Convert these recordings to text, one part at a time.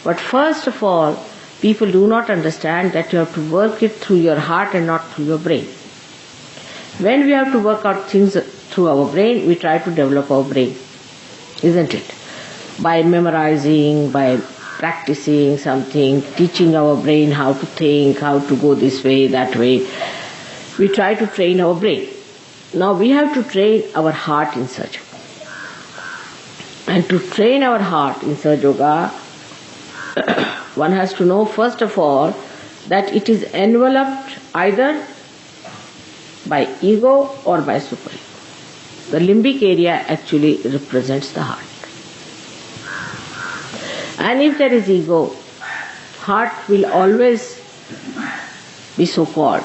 But first of all, people do not understand that you have to work it through your heart and not through your brain. When we have to work out things through our brain, we try to develop our brain, isn't it? By memorizing, by practicing something, teaching our brain how to think, how to go this way, that way. We try to train our brain. Now we have to train our heart in Sahaja. And to train our heart in Sahaja Yoga, one has to know first of all that it is enveloped either by ego or by superego. The limbic area actually represents the heart. And if there is ego, heart will always be so called.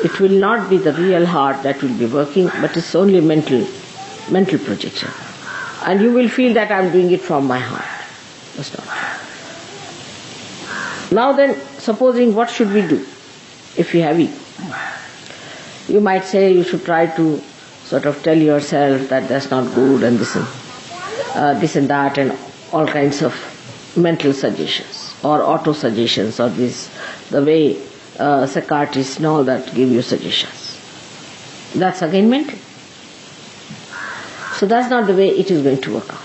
It will not be the real heart that will be working, but it's only mental projection. And you will feel that I'm doing it from my heart. That's not. Now then, supposing what should we do if we have ego? You might say you should try to sort of tell yourself that that's not good and this and that and all kinds of mental suggestions or auto-suggestions or the way psychiatrists and all that give you suggestions. That's again mental. So that's not the way it is going to work out.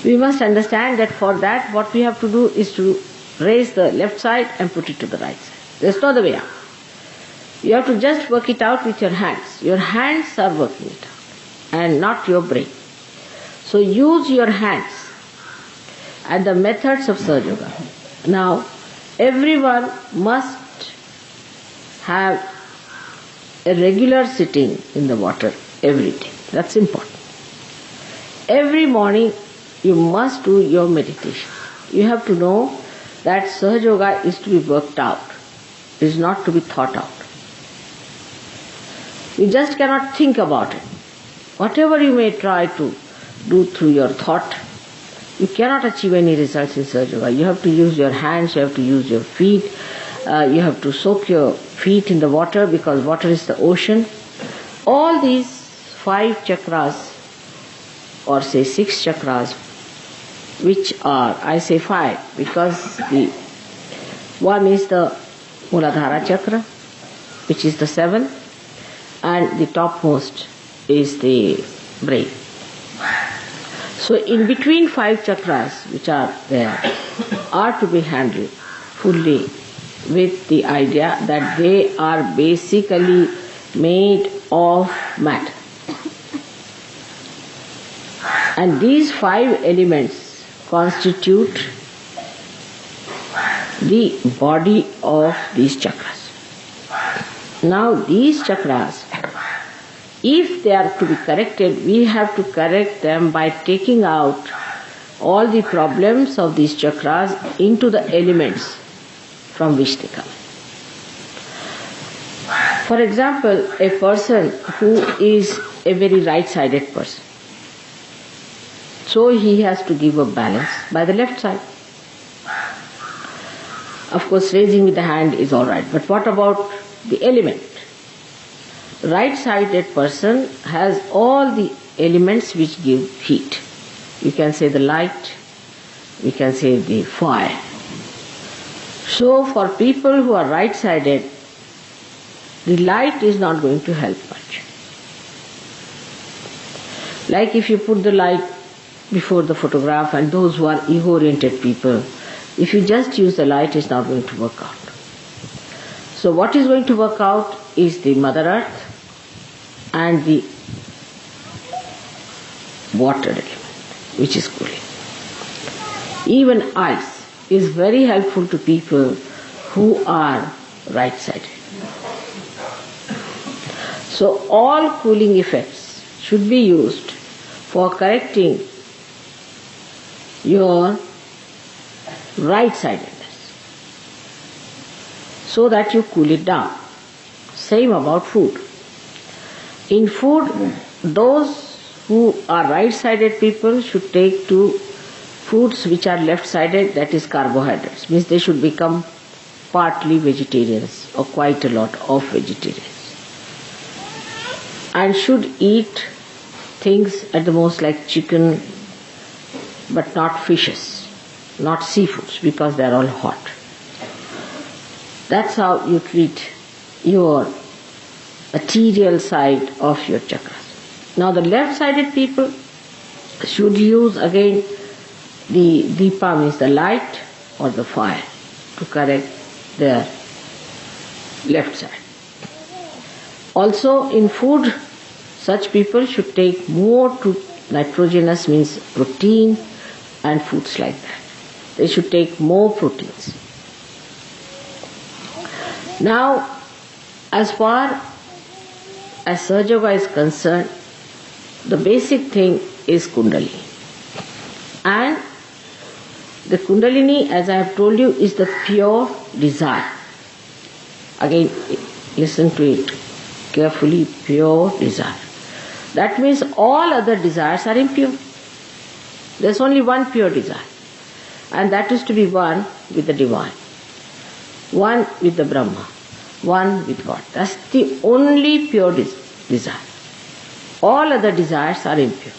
We must understand that for that what we have to do is to raise the left side and put it to the right side. There's no other way out. You have to just work it out with your hands. Your hands are working it out and not your brain. So use your hands and the methods of Sahaja Yoga. Now, everyone must have a regular sitting in the water every day. That's important. Every morning you must do your meditation. You have to know that Sahaja Yoga is to be worked out. It is not to be thought out. You just cannot think about it. Whatever you may try to do through your thought, you cannot achieve any results in Sahaja Yoga. You have to use your hands, you have to use your feet, you have to soak your feet in the water because water is the ocean. All these 5 chakras, or say 6 chakras, which are, I say 5 because the one is the Muladhara chakra, which is the 7th, and the topmost is the brain. So in between 5 chakras which are there are to be handled fully with the idea that they are basically made of matter. And these 5 elements constitute the body of these chakras. Now these chakras, if they are to be corrected, we have to correct them by taking out all the problems of these chakras into the elements from which they come. For example, a person who is a very right-sided person, so he has to give a balance by the left side. Of course, raising with the hand is alright, but what about the element? Right-sided person has all the elements which give heat. You can say the light, we can say the fire. So for people who are right-sided, the light is not going to help much. Like if you put the light before the photograph, and those who are ego-oriented people, if you just use the light, it's not going to work out. So what is going to work out is the Mother Earth and the water element, which is cooling. Even ice is very helpful to people who are right-sided. So all cooling effects should be used for correcting your right-sidedness so that you cool it down. Same about food. In food, those who are right-sided people should take to foods which are left-sided, that is carbohydrates. Means they should become partly vegetarians or quite a lot of vegetarians. And should eat things at the most like chicken, but not fishes. not seafoods, because they are all hot. That's how you treat your material side of your chakras. Now the left-sided people should use again the deepa, means the light or the fire, to correct their left side. Also in food, such people should take more nitrogenous, means protein, and foods like that. They should take more proteins. Now, as far as Sahaja Yoga is concerned, the basic thing is Kundalini. And the Kundalini, as I have told you, is the pure desire. Again, listen to it carefully, pure desire. That means all other desires are impure. There's only one pure desire, and that is to be one with the Divine, one with the Brahma, one with God. That's the only pure desire. All other desires are impure.